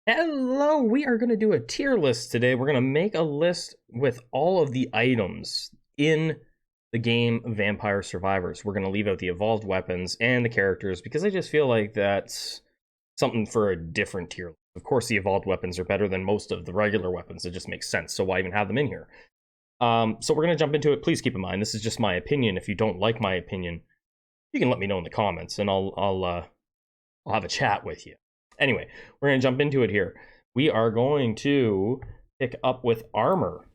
Hello, we are going to do a tier list today. We're going to make a list with all of the items in the game Vampire Survivors. We're going to leave out the evolved weapons and the characters because I just feel like that's something for a different tier list. Of course, the evolved weapons are better than most of the regular weapons. It just makes sense. So why even have them in here? So we're going to jump into it. Please keep in mind, this is just my opinion. If you don't like my opinion, you can let me know in the comments and I'll have a chat with you. Anyway, we're going to jump into it here. We are going to pick up with armor.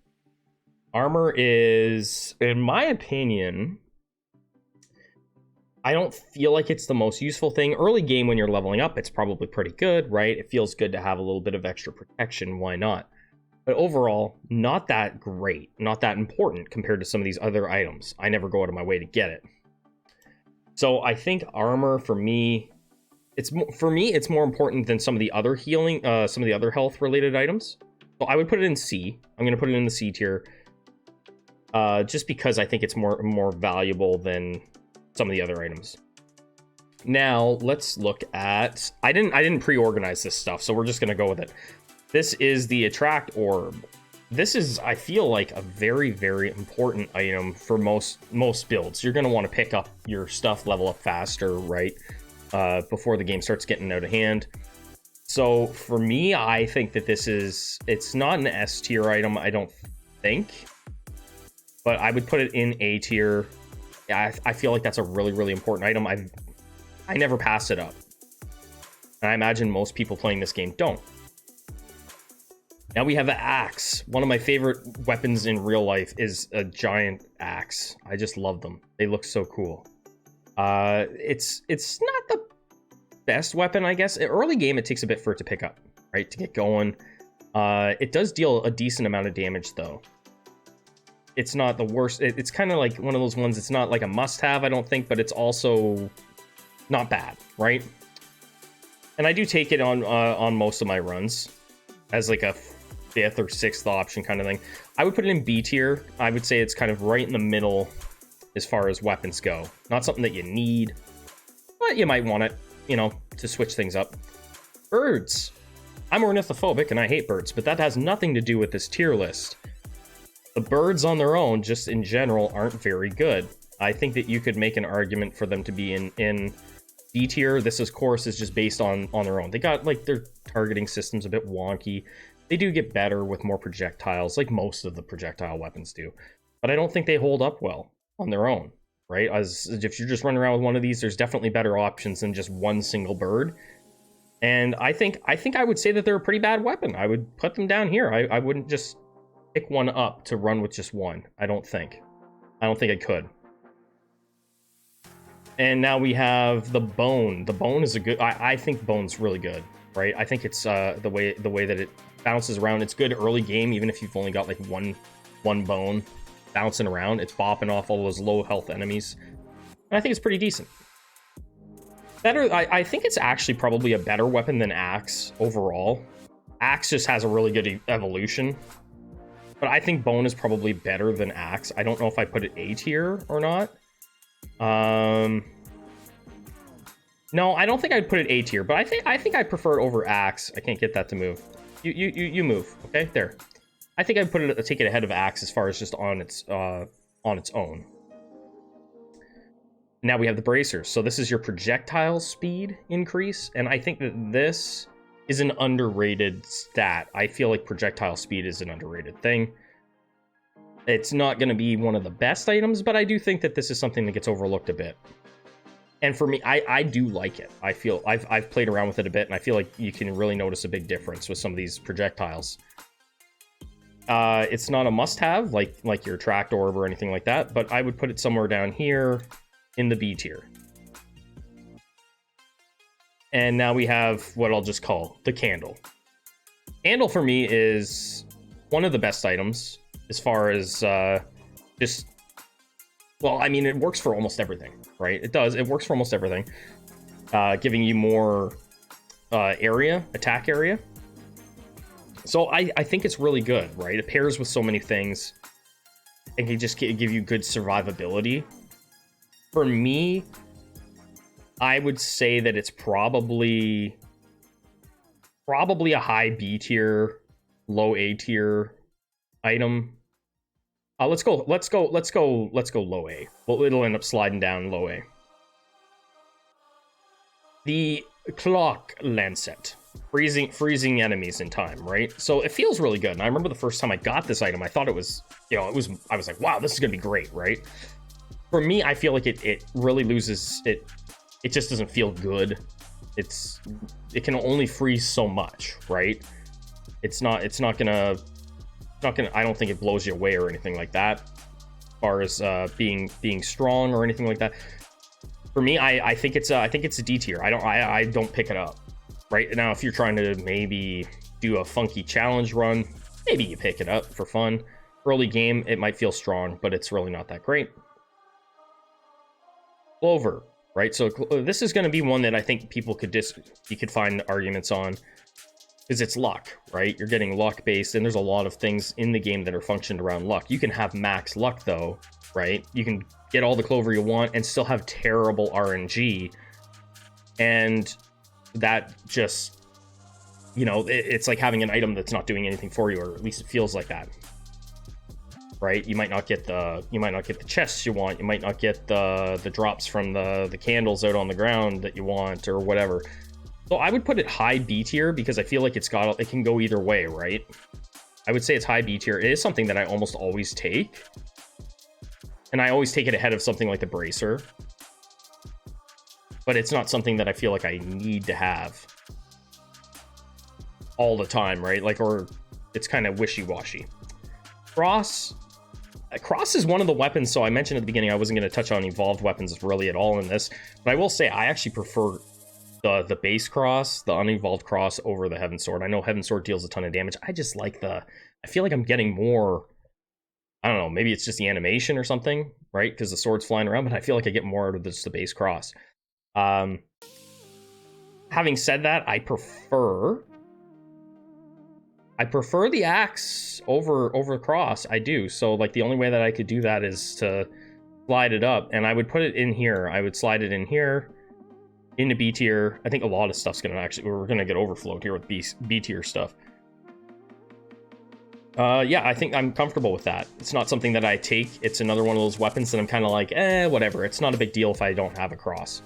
Armor is, in my opinion, I don't feel like it's the most useful thing. Early game when you're leveling up, it's probably pretty good, right? It feels good to have a little bit of extra protection. Why not? But overall, not that great, not that important compared to some of these other items. I never go out of my way to get it. So I think armor for me, it's more important than some of the other healing, some of the other health related items. So I would put it in C. I'm going to put it in the C tier, just because I think it's more valuable than some of the other items. Now let's look at. I didn't pre-organize this stuff, so we're just going to go with it. This is the Attractorb. This is, I feel like, a very, very important item for most builds. You're going to want to pick up your stuff, level up faster, right? Before the game starts getting out of hand. So for me, I think that it's not an S tier item, I don't think, but I would put it in A tier. I feel like that's a really, really important item. I never pass it up, and I imagine most people playing this game don't. Now we have an axe. One of my favorite weapons in real life is a giant axe. I just love them. They look so cool. It's not the best weapon, I guess. Early game, it takes a bit for it to pick up, right? To get going. It does deal a decent amount of damage, though. It's not the worst. It's kind of like one of those ones. It's not like a must-have, I don't think, but it's also not bad, right? And I do take it on most of my runs as like a 5th or 6th option kind of thing. I would put it in B tier. I would say it's kind of right in the middle as far as weapons go. Not something that you need, but you might want it, you know, to switch things up. Birds. I'm ornithophobic and I hate birds, but that has nothing to do with this tier list. The birds on their own, just in general, aren't very good. I think that you could make an argument for them to be in D tier. This, of course, is just based on their own. They got, like, their targeting system's a bit wonky. They do get better with more projectiles, like most of the projectile weapons do. But I don't think they hold up well on their own, right? As if you're just running around with one of these, there's definitely better options than just one single bird. And I think I would say that they're a pretty bad weapon. I would put them down here. I wouldn't just pick one up to run with just one. I don't think I could. And now we have the bone. The bone is a good. I think bone's really good, right? I think it's the way that it bounces around. It's good early game, even if you've only got like one bone bouncing around. It's bopping off all those low health enemies. And I think it's pretty decent. Better. I think it's actually probably a better weapon than axe overall. Axe just has a really good evolution, but I think bone is probably better than axe. I don't know if I put it A tier or not. No, I don't think I'd put it A tier, but I think I prefer it over axe. I can't get that to move. You move. Okay, there. I think I'd take it ahead of axe as far as just on its own. Now we have the bracers. So this is your projectile speed increase, and I think that this is an underrated stat. I feel like projectile speed is an underrated thing. It's not going to be one of the best items, but I do think that this is something that gets overlooked a bit. And for me, I do like it. I feel I've played around with it a bit, and I feel like you can really notice a big difference with some of these projectiles. It's not a must-have like your Attractorb or anything like that, but I would put it somewhere down here in the B tier. And now we have what I'll just call the candle. Candle for me is one of the best items as far as just, well, I mean, it works for almost everything, right? It does. It works for almost everything, giving you more attack area. So I think it's really good, right? It pairs with so many things and can just give you good survivability. For me, I would say that it's probably probably a high B tier, low A tier item. Let's go low A. Well, it'll end up sliding down low A. The clock lancet. Freezing enemies in time, right? So it feels really good. And I remember the first time I got this item, I thought it was, I was like, wow, this is gonna be great, right? For me, I feel like it really loses it. It just doesn't feel good. It can only freeze so much, right? It's not gonna, I don't think it blows you away or anything like that, as far as being strong or anything like that. For me, I think it's a D tier. I don't pick it up. Right now, if you're trying to maybe do a funky challenge run, maybe you pick it up for fun. Early game, it might feel strong, but it's really not that great. Clover, right? So this is going to be one that I think people you could find arguments on, because it's luck, right? You're getting luck based, and there's a lot of things in the game that are functioned around luck. You can have max luck though, right? You can get all the clover you want and still have terrible RNG, and that just, it's like having an item that's not doing anything for you, or at least it feels like that, right? You might not get the chests you want, you might not get the drops from the candles out on the ground that you want, or whatever. So I would put it high B tier, because I feel like it can go either way, right? I would say it's high B tier. It is something that I almost always take, and I always take it ahead of something like the bracer. But it's not something that I feel like I need to have all the time, right? Like, or it's kind of wishy-washy. Cross is one of the weapons. So I mentioned at the beginning I wasn't going to touch on evolved weapons really at all in this, but I will say I actually prefer the base cross, the unevolved cross, over the Heaven Sword. I know Heaven Sword deals a ton of damage. I just like I feel like I'm getting more, I don't know, maybe it's just the animation or something, right? Because the sword's flying around, but I feel like I get more out of just the base cross. Having said that, I prefer the axe over cross. I do. So like the only way that I could do that is to slide it up, and I would put it in here. I would slide it in here into B tier. I think a lot of stuff's we're gonna get overflowed here with B tier stuff. Yeah, I think I'm comfortable with that. It's not something that I take. It's another one of those weapons that I'm kind of like, whatever. It's not a big deal if I don't have a cross.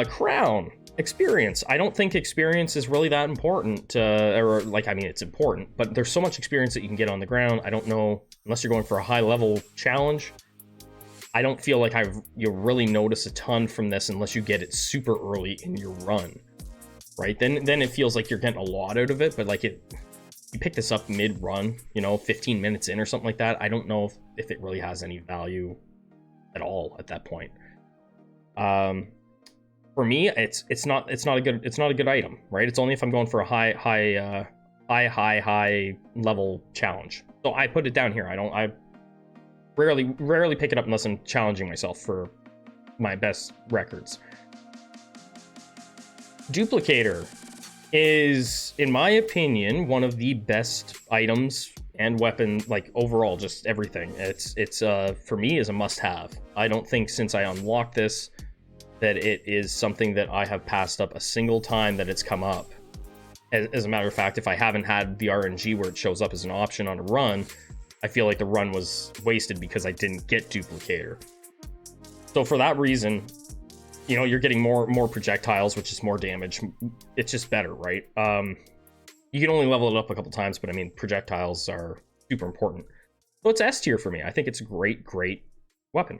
Crown. Experience. I don't think experience is really that important. It's important, but there's so much experience that you can get on the ground. I don't know, unless you're going for a high level challenge, I don't feel like you really notice a ton from this unless you get it super early in your run, right? Then it feels like you're getting a lot out of it, but like you pick this up mid-run, 15 minutes in or something like that. I don't know if it really has any value at all at that point. For me, it's not a good item, right? It's only if I'm going for a high level challenge. So I put it down here. I rarely pick it up unless I'm challenging myself for my best records. Duplicator is, in my opinion, one of the best items and weapon, like overall, just everything. It's for me is a must-have. I don't think since I unlocked this that it is something that I have passed up a single time that it's come up. As a matter of fact, if I haven't had the RNG where it shows up as an option on a run, I feel like the run was wasted because I didn't get Duplicator. So for that reason, you're getting more projectiles, which is more damage. It's just better, right? You can only level it up a couple times, but I mean, projectiles are super important. So it's S tier for me. I think it's a great weapon.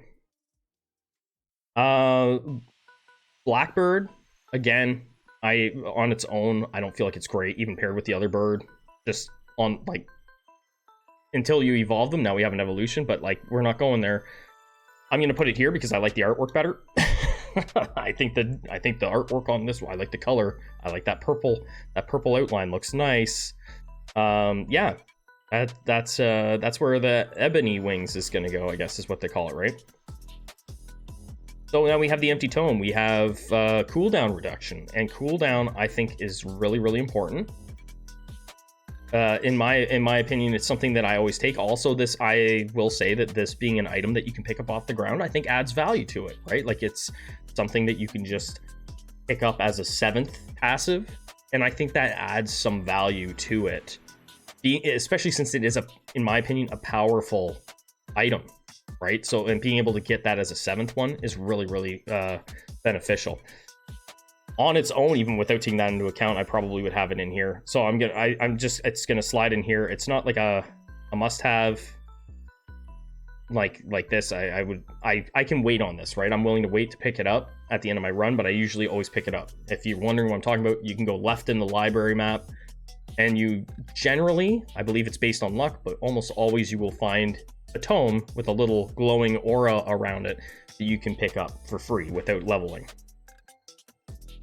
Blackbird, again, on its own, I don't feel like it's great, even paired with the other bird. Just on, like, until you evolve them. Now we have an evolution, but like, we're not going there. I'm gonna put it here because I like the artwork better. I think the artwork on this one, I like the color. I like that purple outline looks nice. Yeah, that's where the ebony wings is gonna go, I guess is what they call it, right? So now we have the empty tome. We have cooldown reduction, and cooldown I think is really important. In my opinion, it's something that I always take. Also, I will say that this being an item that you can pick up off the ground, I think adds value to it, right? Like it's something that you can just pick up as a 7th passive, and I think that adds some value to it, especially since it is, in my opinion, a powerful item, right? So, and being able to get that as a 7th one is really, really beneficial. On its own, even without taking that into account, I probably would have it in here. So it's gonna slide in here. It's not like a must-have like this. I can wait on this, right? I'm willing to wait to pick it up at the end of my run, but I usually always pick it up. If you're wondering what I'm talking about, you can go left in the library map, and you generally, I believe it's based on luck, but almost always you will find a tome with a little glowing aura around it that you can pick up for free without leveling.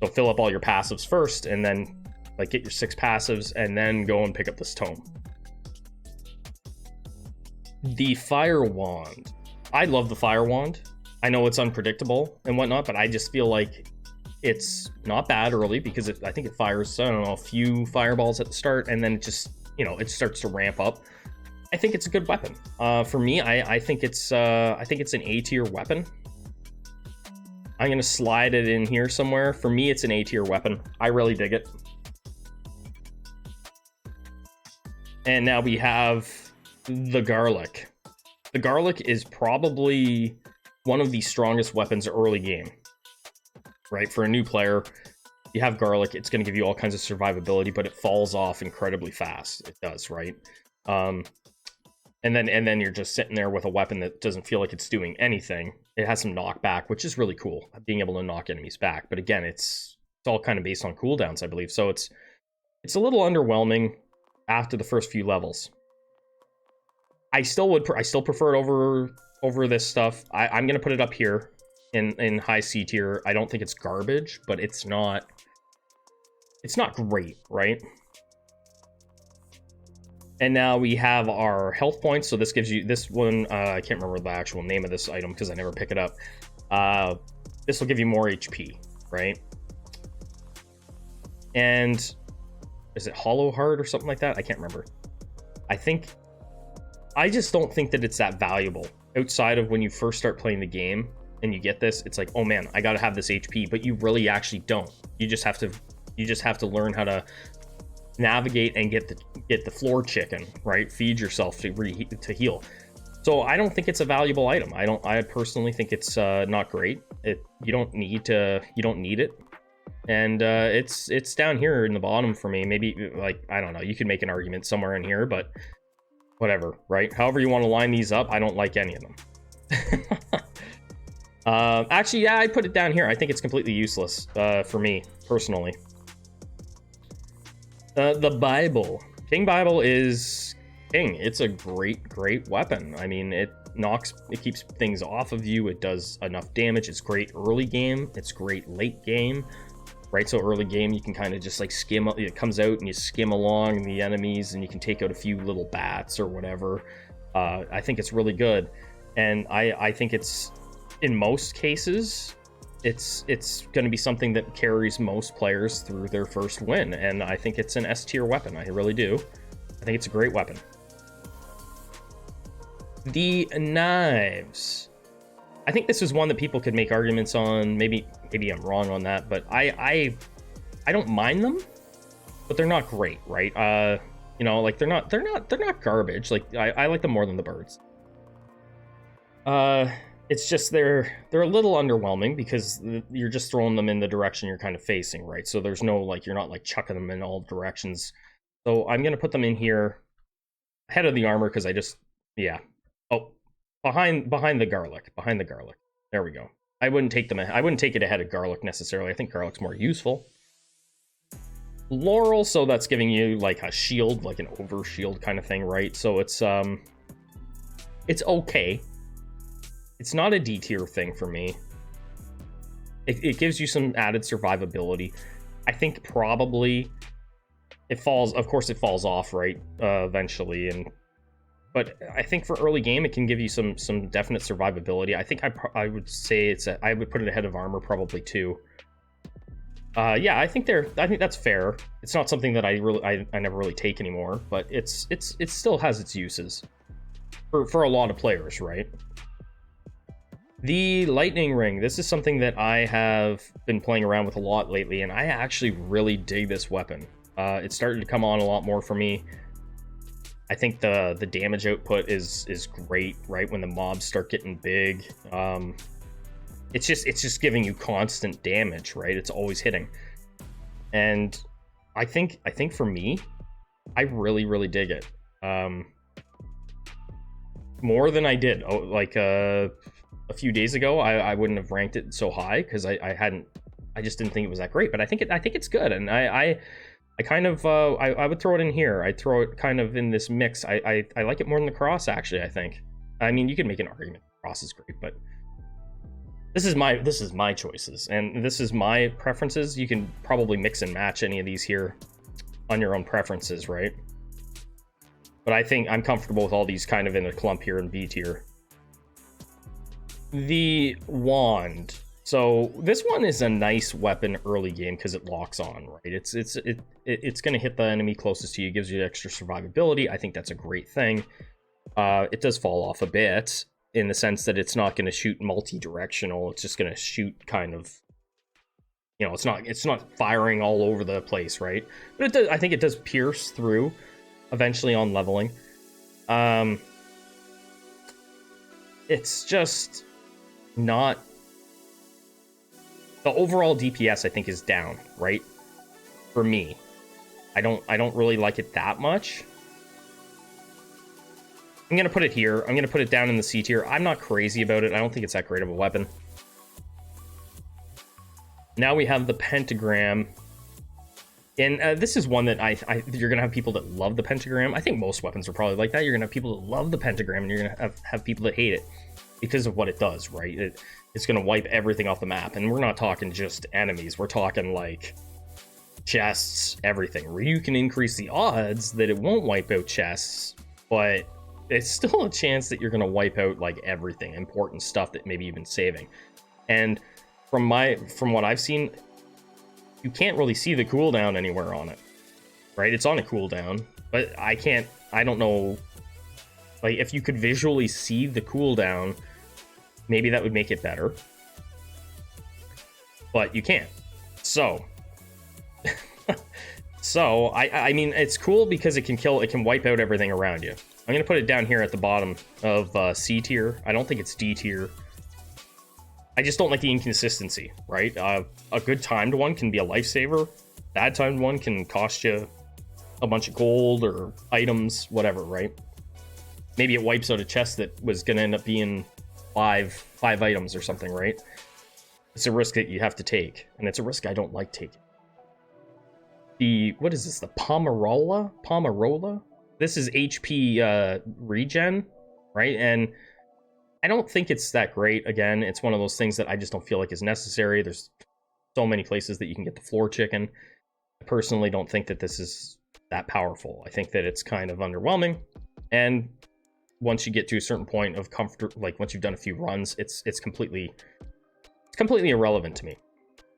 So fill up all your passives first, and then like get your 6 passives, and then go and pick up this tome. The Fire Wand. I love the Fire Wand. I know it's unpredictable and whatnot, but I just feel like it's not bad early because I think it fires, I don't know, a few fireballs at the start, and then it just, you know, it starts to ramp up. I think it's a good weapon. For me, I think it's an A tier weapon. I'm gonna slide it in here somewhere. For me, it's an A tier weapon. I really dig it. And now we have the Garlic. The Garlic is probably one of the strongest weapons early game, right? For a new player, you have Garlic, it's going to give you all kinds of survivability, but it falls off incredibly fast. It does, right? And then you're just sitting there with a weapon that doesn't feel like it's doing anything. It has some knockback, which is really cool, being able to knock enemies back. But again, it's all kind of based on cooldowns, I believe. So it's a little underwhelming after the first few levels. I still prefer it over this stuff. I'm gonna put it up here in high C tier. I don't think it's garbage, but it's not great, right? And now we have our health points. So this gives you this one. I can't remember the actual name of this item because I never pick it up. This will give you more HP, right? And is it Hollow Heart or something like that? I can't remember. I just don't think that it's that valuable outside of when you first start playing the game and you get this. It's like, oh man, I gotta have this HP, but you really actually don't. You just have to learn how to navigate and get the floor chicken, right? Feed yourself to heal. So I don't think it's a valuable item. I personally think it's not great. You don't need it. And it's down here in the bottom for me. Maybe, like, I don't know, you could make an argument somewhere in here, but whatever, right? However you want to line these up, I don't like any of them. Actually, yeah, I put it down here. I think it's completely useless for me, personally. The Bible. King Bible is king. It's a great weapon. I mean, it keeps things off of you. It does enough damage. It's great early game. It's great late game. Right, so early game, you can kind of just like skim, it comes out and you skim along the enemies and you can take out a few little bats or whatever. I think it's really good. And I think it's, in most cases, it's going to be something that carries most players through their first win. And I think it's an S tier weapon. I really do. I think it's a great weapon. The knives. I think this is one that people could make arguments on. Maybe I'm wrong on that, but I don't mind them, but they're not great, right? You know, like they're not garbage. Like I like them more than the birds. It's just they're a little underwhelming because you're just throwing them in the direction you're kind of facing, right? So there's no, like, you're not like chucking them in all directions. So I'm gonna put them in here ahead of the armor because yeah. Oh. Behind the garlic. There we go. I wouldn't take it ahead of garlic necessarily. I think garlic's more useful. Laurel, so that's giving you like a shield, like an over shield kind of thing, right? So it's okay. It's not a D tier thing for me. It gives you some added survivability. I think probably it falls off, right? Eventually, but I think for early game, it can give you some definite survivability. I think I would say I would put it ahead of armor probably too. Yeah, I think that's fair. It's not something that I never really take anymore, but it still has its uses for a lot of players, right? The lightning ring. This is something that I have been playing around with a lot lately, and I actually really dig this weapon. It's starting to come on a lot more for me. I think the damage output is great, right? When the mobs start getting big. It's just giving you constant damage, right? It's always hitting. And I think for me, I really dig it. More than I did. Oh, like a few days ago, I wouldn't have ranked it so high because I just didn't think it was that great. But I think it's good, and I kind of I would throw it in here. I'd throw it kind of in this mix. I like it more than the cross, actually. I think. I mean, you can make an argument the cross is great, but this is my choices, and this is my preferences. You can probably mix and match any of these here on your own preferences, right? But I think I'm comfortable with all these kind of in a clump here in B tier. The wand. So this one is a nice weapon early game because it locks on, right? It's going to hit the enemy closest to you, gives you extra survivability. I think that's a great thing. It does fall off a bit in the sense that it's not going to shoot multi-directional. It's just going to shoot kind of, you know, it's not firing all over the place, right? But it does, I think it does pierce through eventually on leveling. It's just not, the overall DPS I think is down, right? For me, I don't really like it that much. I'm gonna put it here. I'm gonna put it down in the C tier. I'm not crazy about it. I don't think it's that great of a weapon. Now we have the Pentagram. And this is one that you're going to have people that love the Pentagram. I think most weapons are probably like that. You're going to have people that love the Pentagram, and you're going to have people that hate it because of what it does, right? It's going to wipe everything off the map. And we're not talking just enemies. We're talking like chests, everything. Where you can increase the odds that it won't wipe out chests, but it's still a chance that you're going to wipe out like everything, important stuff that maybe you've been saving. And from what I've seen, you can't really see the cooldown anywhere on it, right? It's on a cooldown, but I don't know, like if you could visually see the cooldown, maybe that would make it better, but you can't. So, I mean, it's cool because it can wipe out everything around you. I'm gonna put it down here at the bottom of C tier. I don't think it's D tier. I just don't like the inconsistency, right? A good timed one can be a lifesaver. Bad timed one can cost you a bunch of gold or items, whatever, right? Maybe it wipes out a chest that was going to end up being five items or something, right? It's a risk that you have to take, and it's a risk I don't like taking. What is this? The Pomarola? This is HP regen, right? And I don't think it's that great. Again, it's one of those things that I just don't feel like is necessary. There's so many places that you can get the floor chicken. I personally don't think that this is that powerful. I think that it's kind of underwhelming. And once you get to a certain point of comfort, like once you've done a few runs, it's completely irrelevant to me.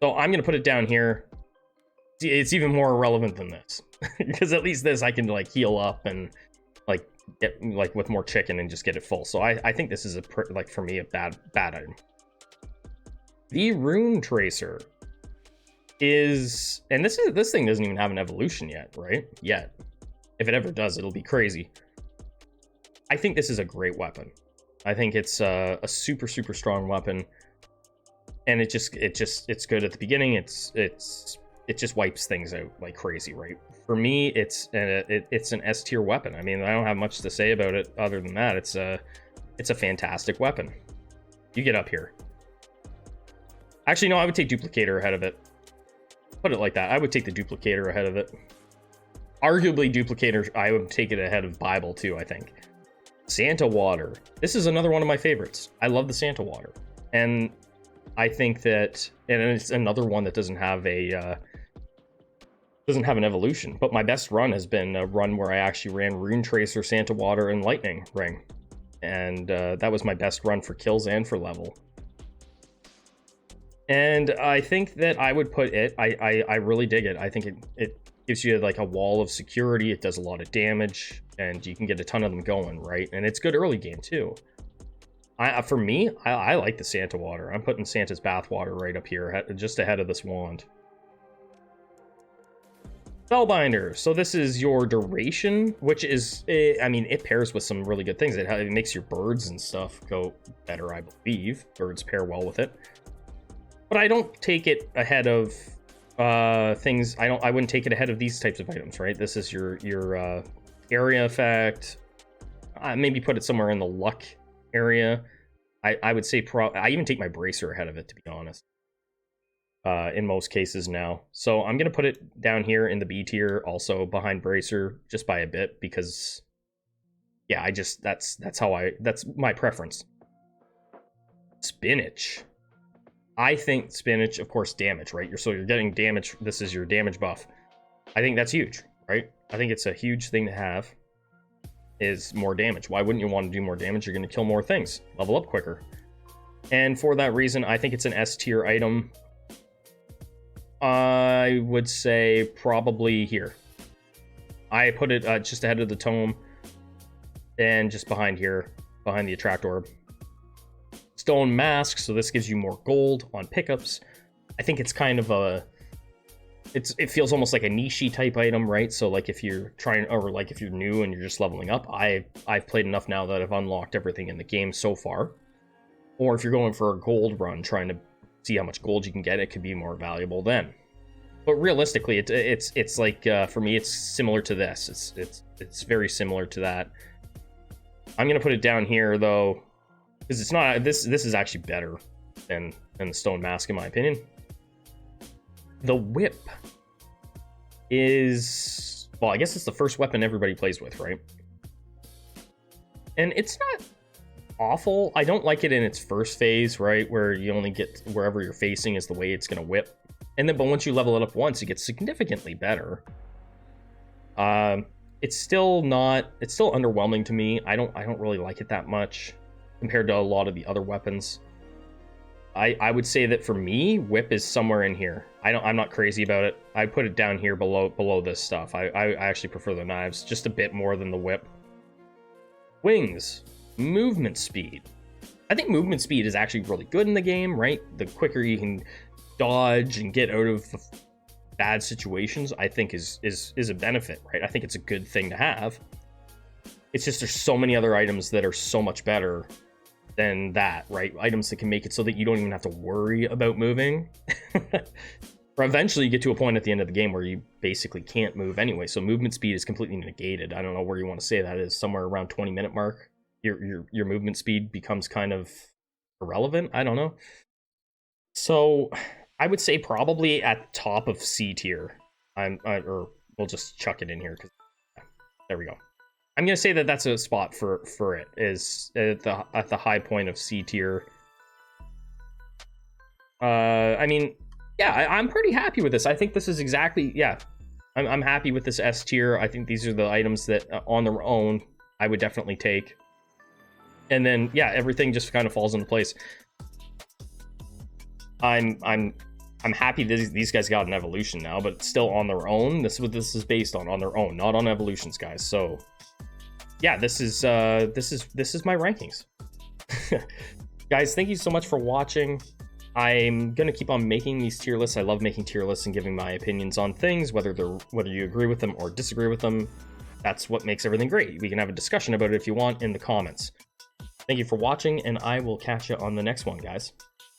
So I'm going to put it down here. It's even more irrelevant than this because at least this I can like heal up and like get like with more chicken and just get it full. So I think this is like for me a bad item. The Rune Tracer is, and this thing doesn't even have an evolution yet, right? Yet. If it ever does, it'll be crazy. I think this is a great weapon. I think it's a super strong weapon, and it's good at the beginning. It just wipes things out like crazy, right? For me, it's an S tier weapon. I mean, I don't have much to say about it other than that. It's a fantastic weapon. You get up here. Actually, no, I would take Duplicator ahead of it. Put it like that. I would take the Duplicator ahead of it. Arguably, Duplicator, I would take it ahead of Bible too, I think. Santa Water. This is another one of my favorites. I love the Santa Water. And I think that, and it's another one that doesn't have an evolution, but my best run has been a run where I actually ran Rune Tracer, Santa Water, and Lightning Ring, and that was my best run for kills and for level. And I think that I would put it, I really dig it. I think it gives you like a wall of security. It does a lot of damage, and you can get a ton of them going, right? And it's good early game too. For me, I like the Santa water. I'm putting Santa's bath water right up here, just ahead of this wand. Spellbinder. So this is your duration, which is, I mean, it pairs with some really good things. It makes your birds and stuff go better, I believe. Birds pair well with it. But I don't take it ahead of things. I wouldn't take it ahead of these types of items, right? This is your area effect. Maybe put it somewhere in the luck area. I would say I even take my bracer ahead of it, to be honest, in most cases now. So I'm gonna put it down here in the B tier, also behind bracer, just by a bit, because yeah, that's my preference. Spinach. I think spinach, of course, damage, right? You're getting damage. This is your damage buff. I think that's huge, right? I think it's a huge thing to have, is more damage. Why wouldn't you want to do more damage? You're going to kill more things, level up quicker. And for that reason, I think it's an S tier item. I would say probably here. I put it just ahead of the tome, and just behind here, behind the Attractorb. Stone mask, so this gives you more gold on pickups. I think it's kind of a, it feels almost like a niche-y type item, right? So like if you're trying, or like if you're new and you're just leveling up, I've played enough now that I've unlocked everything in the game so far. Or if you're going for a gold run, trying to see how much gold you can get, it could be more valuable then. But realistically, it's like for me, it's similar to this. It's very similar to that. I'm gonna put it down here though, because it's not, this is actually better than the stone mask in my opinion. The whip is, well, I guess it's the first weapon everybody plays with, right? And it's not awful. I don't like it in its first phase, right? Where you only get wherever you're facing is the way it's gonna whip. And then, but once you level it up once, it gets significantly better. It's still underwhelming to me. I don't really like it that much compared to a lot of the other weapons. I would say that for me, whip is somewhere in here. I'm not crazy about it. I put it down here below this stuff. I actually prefer the knives just a bit more than the whip. Wings, movement speed. I think movement speed is actually really good in the game, right? The quicker you can dodge and get out of bad situations, I think is a benefit, right? I think it's a good thing to have. It's just there's so many other items that are so much better than that, right? Items that can make it so that you don't even have to worry about moving. Or eventually you get to a point at the end of the game where you basically can't move anyway, so movement speed is completely negated. I don't know where you want to say that is, somewhere around 20-minute mark. Your movement speed becomes kind of irrelevant. I don't know. So I would say probably at the top of C tier. Or we'll just chuck it in here, because there we go. I'm gonna say that that's a spot for it, is at the high point of C tier. I mean, yeah, I'm pretty happy with this. I think this is exactly, yeah, I'm happy with this S tier. I think these are the items that on their own I would definitely take. And then yeah, everything just kind of falls into place. I'm happy that these guys got an evolution now, but still on their own. This is what this is based on their own, not on evolutions, guys. So yeah, this is my rankings. Guys, thank you so much for watching. I'm gonna keep on making these tier lists. I love making tier lists and giving my opinions on things, whether you agree with them or disagree with them. That's what makes everything great. We can have a discussion about it if you want in the comments. Thank you for watching, and I will catch you on the next one, guys.